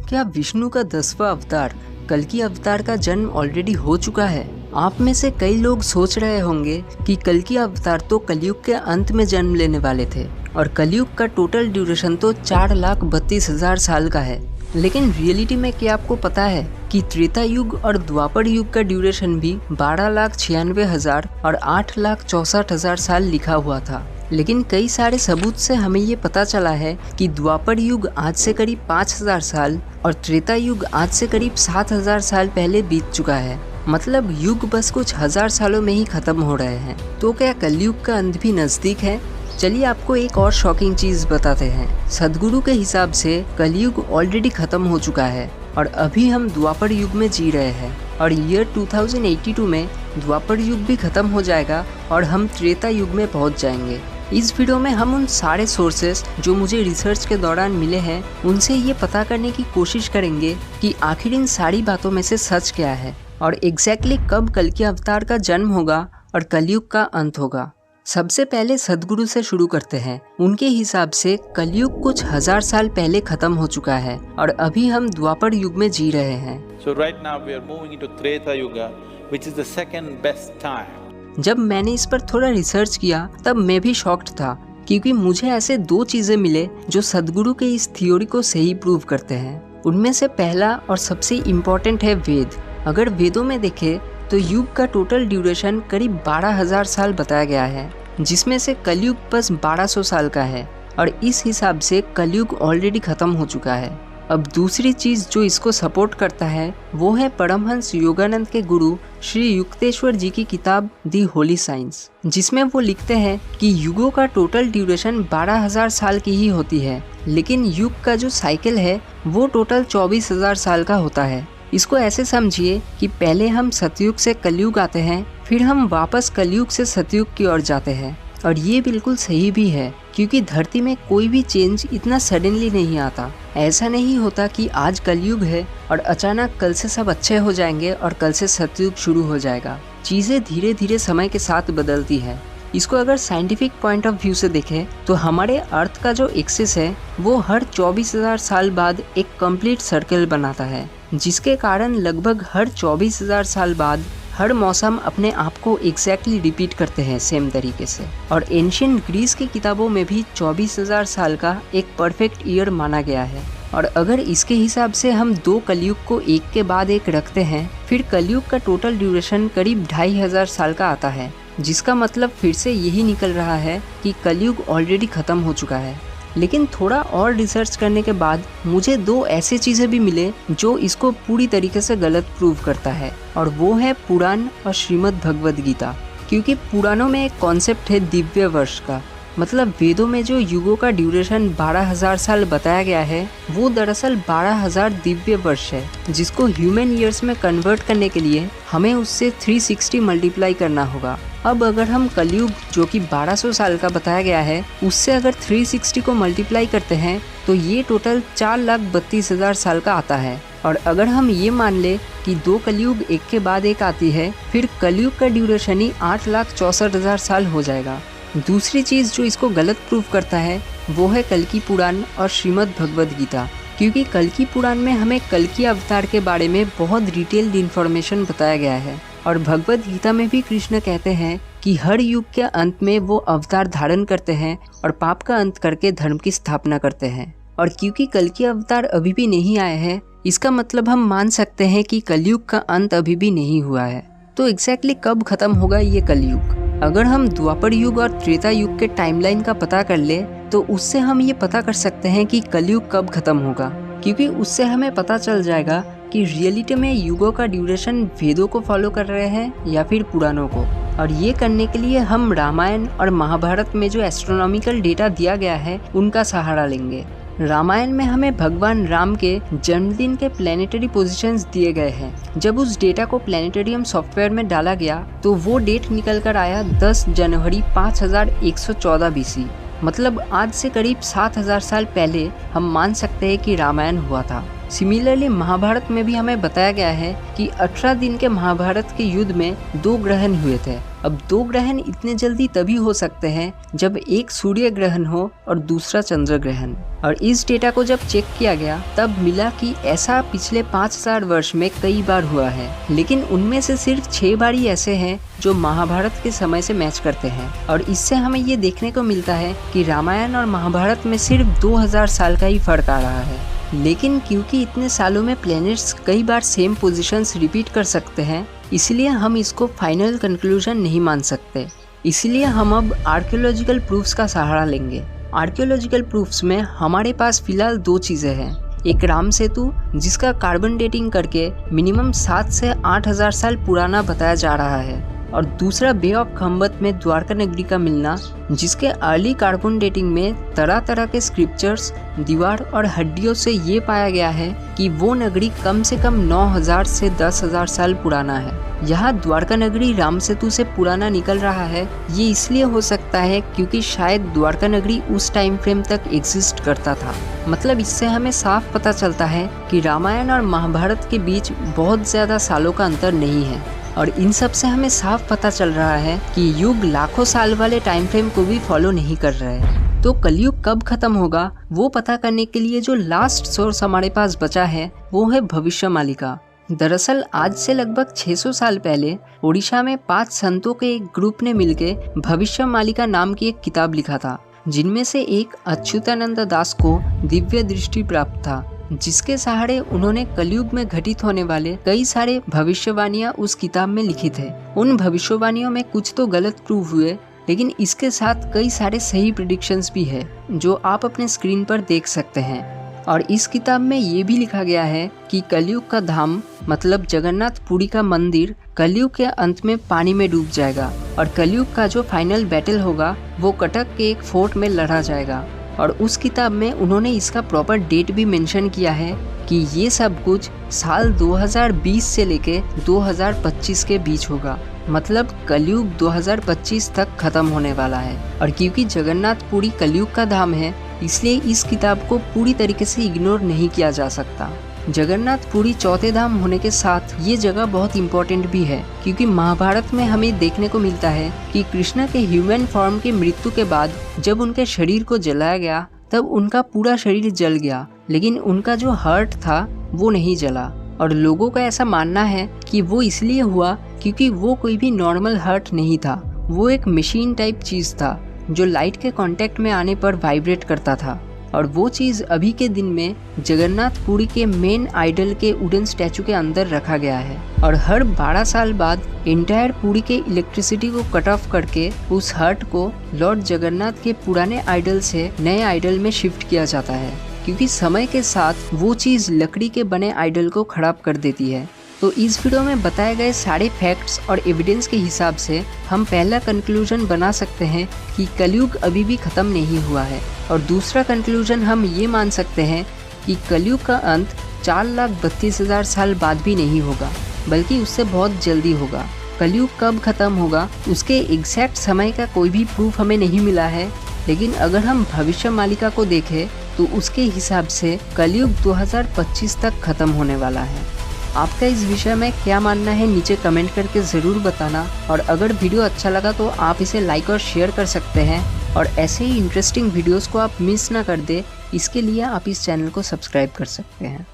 क्या विष्णु का 10वां अवतार कल्कि अवतार का जन्म ऑलरेडी हो चुका है? आप में से कई लोग सोच रहे होंगे कि कल्कि अवतार तो कलयुग के अंत में जन्म लेने वाले थे और कलयुग का टोटल ड्यूरेशन तो 4,32,000 साल का है। लेकिन रियलिटी में क्या आपको पता है कि त्रेता युग और द्वापर युग का ड्यूरेशन भी 12,96,000 और 8,64,000 साल लिखा हुआ था। लेकिन कई सारे सबूत से हमें ये पता चला है कि द्वापर युग आज से करीब 5,000 साल और त्रेता युग आज से करीब 7,000 साल पहले बीत चुका है। मतलब युग बस कुछ हजार सालों में ही खत्म हो रहे हैं। तो क्या कलयुग का अंत भी नजदीक है? चलिए आपको एक और शॉकिंग चीज बताते हैं। सदगुरु के हिसाब से कलयुग ऑलरेडी खत्म हो चुका है और अभी हम द्वापर युग में जी रहे हैं और ईयर 2082 में द्वापर युग भी खत्म हो जाएगा और हम त्रेता युग में पहुंच जाएंगे। इस वीडियो में हम उन सारे सोर्सेस जो मुझे रिसर्च के दौरान मिले हैं उनसे ये पता करने की कोशिश करेंगे कि आखिर इन सारी बातों में से सच क्या है और एग्जैक्टली कब कल्कि अवतार का जन्म होगा और कलयुग का अंत होगा। सबसे पहले सदगुरु से शुरू करते हैं। उनके हिसाब से कलयुग कुछ हजार साल पहले खत्म हो चुका है और अभी हम द्वापर युग में जी रहे हैं। So right now we are moving into Treta Yuga, which is the second best time. जब मैंने इस पर थोड़ा रिसर्च किया तब मैं भी शॉक्ड था क्योंकि मुझे ऐसे दो चीजें मिले जो सदगुरु के इस थ्योरी को सही प्रूव करते हैं। उनमें से पहला और सबसे इम्पोर्टेंट है वेद। अगर वेदों में देखें तो युग का टोटल ड्यूरेशन करीब 12,000 साल बताया गया है, जिसमें से कलयुग बस 1,200 साल का है और इस हिसाब से कलयुग ऑलरेडी खत्म हो चुका है। अब दूसरी चीज जो इसको सपोर्ट करता है वो है परमहंस योगानंद के गुरु श्री युक्तेश्वर जी की किताब दी होली साइंस, जिसमें वो लिखते हैं कि युगों का टोटल ड्यूरेशन 12,000 साल की ही होती है, लेकिन युग का जो साइकिल है वो टोटल 24,000 साल का होता है। इसको ऐसे समझिए कि पहले हम सतयुग से कलयुग आते हैं, फिर हम वापस कलयुग से सतयुग की ओर जाते हैं। और ये बिल्कुल सही भी है क्योंकि धरती में कोई भी चेंज इतना सडनली नहीं आता। ऐसा नहीं होता कि आज कलयुग है और अचानक कल से सब अच्छे हो जाएंगे और कल से सतयुग शुरू हो जाएगा। चीज़ें धीरे धीरे समय के साथ बदलती है। इसको अगर साइंटिफिक पॉइंट ऑफ व्यू से देखें तो हमारे अर्थ का जो एक्सिस है वो हर 24,000 साल बाद एक कंप्लीट सर्कल बनाता है, जिसके कारण लगभग हर 24,000 साल बाद हर मौसम अपने आप को एग्जैक्टली रिपीट करते हैं सेम तरीके से। और एंशिएंट ग्रीस की किताबों में भी 24,000 साल का एक परफेक्ट ईयर माना गया है। और अगर इसके हिसाब से हम दो कलयुग को एक के बाद एक रखते हैं, फिर कलयुग का टोटल ड्यूरेशन करीब 2,500 साल का आता है, जिसका मतलब फिर से यही निकल रहा है कि कलयुग ऑलरेडी खत्म हो चुका है। लेकिन थोड़ा और रिसर्च करने के बाद मुझे दो ऐसे चीज़ें भी मिले जो इसको पूरी तरीके से गलत प्रूव करता है, और वो है पुराण और श्रीमद् भगवद गीता। क्योंकि पुराणों में एक कॉन्सेप्ट है दिव्य वर्ष का, मतलब वेदों में जो युगों का ड्यूरेशन 12,000 साल बताया गया है वो दरअसल 12,000 दिव्य वर्ष है, जिसको ह्यूमन ईयर्स में कन्वर्ट करने के लिए हमें उससे 360 मल्टीप्लाई करना होगा। अब अगर हम कलयुग जो कि 1,200 साल का बताया गया है उससे अगर 360 को मल्टीप्लाई करते हैं तो ये टोटल 4,32,000 साल का आता है। और अगर हम ये मान ले कि दो कलयुग एक के बाद एक आती है, फिर कलयुग का ड्यूरेशन ही 8,64,000 साल हो जाएगा। दूसरी चीज़ जो इसको गलत प्रूव करता है वो है कल्कि पुराण और श्रीमद् भगवद गीता। क्योंकि कल्कि पुराण में हमें कल्कि अवतार के बारे में बहुत डिटेल्ड इन्फॉर्मेशन बताया गया है और भगवद गीता में भी कृष्ण कहते हैं कि हर युग के अंत में वो अवतार धारण करते हैं और पाप का अंत करके धर्म की स्थापना करते हैं। और क्योंकि कल्कि अवतार अभी भी नहीं आए हैं, इसका मतलब हम मान सकते हैं कि कलयुग का अंत अभी भी नहीं हुआ है। तो एग्जैक्टली कब खत्म होगा ये कलयुग? अगर हम द्वापर युग और त्रेता युग के टाइमलाइन का पता कर ले तो उससे हम ये पता कर सकते हैं कि कलयुग कब खत्म होगा, क्योंकि उससे हमें पता चल जाएगा कि रियलिटी में युगों का ड्यूरेशन वेदों को फॉलो कर रहे हैं या फिर पुराणों को। और ये करने के लिए हम रामायण और महाभारत में जो एस्ट्रोनॉमिकल डेटा दिया गया है उनका सहारा लेंगे। रामायण में हमें भगवान राम के जन्मदिन के प्लेनेटरी पोजीशंस दिए गए हैं। जब उस डेटा को प्लेनेटेरियम सॉफ्टवेयर में डाला गया तो वो डेट निकल कर आया 10 जनवरी 5114 BC। मतलब आज से करीब 7,000 साल पहले हम मान सकते हैं कि रामायण हुआ था। सिमिलरली महाभारत में भी हमें बताया गया है कि 18 दिन के महाभारत के युद्ध में 2 ग्रहण हुए थे। अब 2 ग्रहण इतने जल्दी तभी हो सकते हैं जब एक सूर्य ग्रहण हो और दूसरा चंद्र ग्रहण। और इस डेटा को जब चेक किया गया तब मिला कि ऐसा पिछले 5000 वर्ष में कई बार हुआ है, लेकिन उनमें से सिर्फ 6 बार ही ऐसे हैं जो महाभारत के समय से मैच करते हैं। और इससे हमें ये देखने को मिलता है कि रामायण और महाभारत में सिर्फ 2000 साल का ही फर्क आ रहा है। लेकिन क्योंकि इतने सालों में प्लैनेट्स कई बार सेम पोजीशंस रिपीट कर सकते हैं, इसलिए हम इसको फाइनल कंक्लूजन नहीं मान सकते। इसलिए हम अब आर्कियोलॉजिकल प्रूफ्स का सहारा लेंगे। आर्कियोलॉजिकल प्रूफ्स में हमारे पास फिलहाल 2 चीज़ें हैं। एक राम सेतु, जिसका कार्बन डेटिंग करके मिनिमम 7 से 8000 साल पुराना बताया जा रहा है, और दूसरा बे ऑफ खम्बत में द्वारका नगरी का मिलना, जिसके अर्ली कार्बन डेटिंग में तरह तरह के स्क्रिप्चर्स, दीवार और हड्डियों से ये पाया गया है कि वो नगरी कम से कम 9000 से 10000 साल पुराना है। यहाँ द्वारका नगरी राम सेतु से पुराना निकल रहा है, ये इसलिए हो सकता है क्योंकि शायद द्वारका नगरी उस टाइम फ्रेम तक एग्जिस्ट करता था। मतलब इससे हमें साफ पता चलता है कि रामायण और महाभारत के बीच बहुत ज़्यादा सालों का अंतर नहीं है। और इन सब से हमें साफ पता चल रहा है कि युग लाखों साल वाले टाइम फ्रेम को भी फॉलो नहीं कर रहे हैं। तो कलयुग कब खत्म होगा वो पता करने के लिए जो लास्ट सोर्स हमारे पास बचा है वो है भविष्यवालिका। दरअसल आज से लगभग 600 साल पहले ओडिशा में 5 संतों के एक ग्रुप ने मिलकर भविष्यवालिका नाम की एक किताब लिखा था, जिनमें से एक अच्युतानंद दास को दिव्य दृष्टि प्राप्त था, जिसके सहारे उन्होंने कलयुग में घटित होने वाले कई सारे भविष्यवाणियां उस किताब में लिखी थे। उन भविष्यवाणियों में कुछ तो गलत प्रूव हुए, लेकिन इसके साथ कई सारे सही प्रेडिक्शंस भी है जो आप अपने स्क्रीन पर देख सकते हैं। और इस किताब में ये भी लिखा गया है कि कलयुग का धाम मतलब जगन्नाथपुरी का मंदिर कलयुग के अंत में पानी में डूब जाएगा, और कलयुग का जो फाइनल बैटल होगा वो कटक के एक फोर्ट में लड़ा जाएगा। और उस किताब में उन्होंने इसका प्रॉपर डेट भी मेंशन किया है कि ये सब कुछ साल 2020 से लेके 2025 के बीच होगा। मतलब कलयुग 2025 तक खत्म होने वाला है। और क्योंकि जगन्नाथपुरी कलयुग का धाम है, इसलिए इस किताब को पूरी तरीके से इग्नोर नहीं किया जा सकता। जगन्नाथपुरी चौथे धाम होने के साथ ये जगह बहुत इम्पोर्टेंट भी है, क्योंकि महाभारत में हमें देखने को मिलता है कि कृष्ण के ह्यूमन फॉर्म की मृत्यु के बाद जब उनके शरीर को जलाया गया तब उनका पूरा शरीर जल गया, लेकिन उनका जो हार्ट था वो नहीं जला। और लोगों का ऐसा मानना है कि वो इसलिए हुआ क्योंकि वो कोई भी नॉर्मल हार्ट नहीं था, वो एक मशीन टाइप चीज़ था जो लाइट के कांटेक्ट में आने पर वाइब्रेट करता था। और वो चीज़ अभी के दिन में जगन्नाथपुरी के मेन आइडल के वुडन स्टैचू के अंदर रखा गया है। और हर 12 साल बाद एंटायर पुरी के इलेक्ट्रिसिटी को कट ऑफ करके उस हार्ट को लॉर्ड जगन्नाथ के पुराने आइडल से नए आइडल में शिफ्ट किया जाता है, क्योंकि समय के साथ वो चीज़ लकड़ी के बने आइडल को खराब कर देती है। तो इस वीडियो में बताए गए सारे फैक्ट्स और एविडेंस के हिसाब से हम पहला कंक्लूजन बना सकते हैं कि कलयुग अभी भी खत्म नहीं हुआ है। और दूसरा कंक्लूजन हम ये मान सकते हैं कि कलयुग का अंत 4,32,000 साल बाद भी नहीं होगा, बल्कि उससे बहुत जल्दी होगा। कलयुग कब खत्म होगा उसके एग्जैक्ट समय का कोई भी प्रूफ हमें नहीं मिला है, लेकिन अगर हम भविष्यवालिका को देखें तो उसके हिसाब से कलयुग 2025 तक खत्म होने वाला है। आपका इस विषय में क्या मानना है नीचे कमेंट करके ज़रूर बताना। और अगर वीडियो अच्छा लगा तो आप इसे लाइक और शेयर कर सकते हैं, और ऐसे ही इंटरेस्टिंग वीडियोस को आप मिस ना कर दे, इसके लिए आप इस चैनल को सब्सक्राइब कर सकते हैं।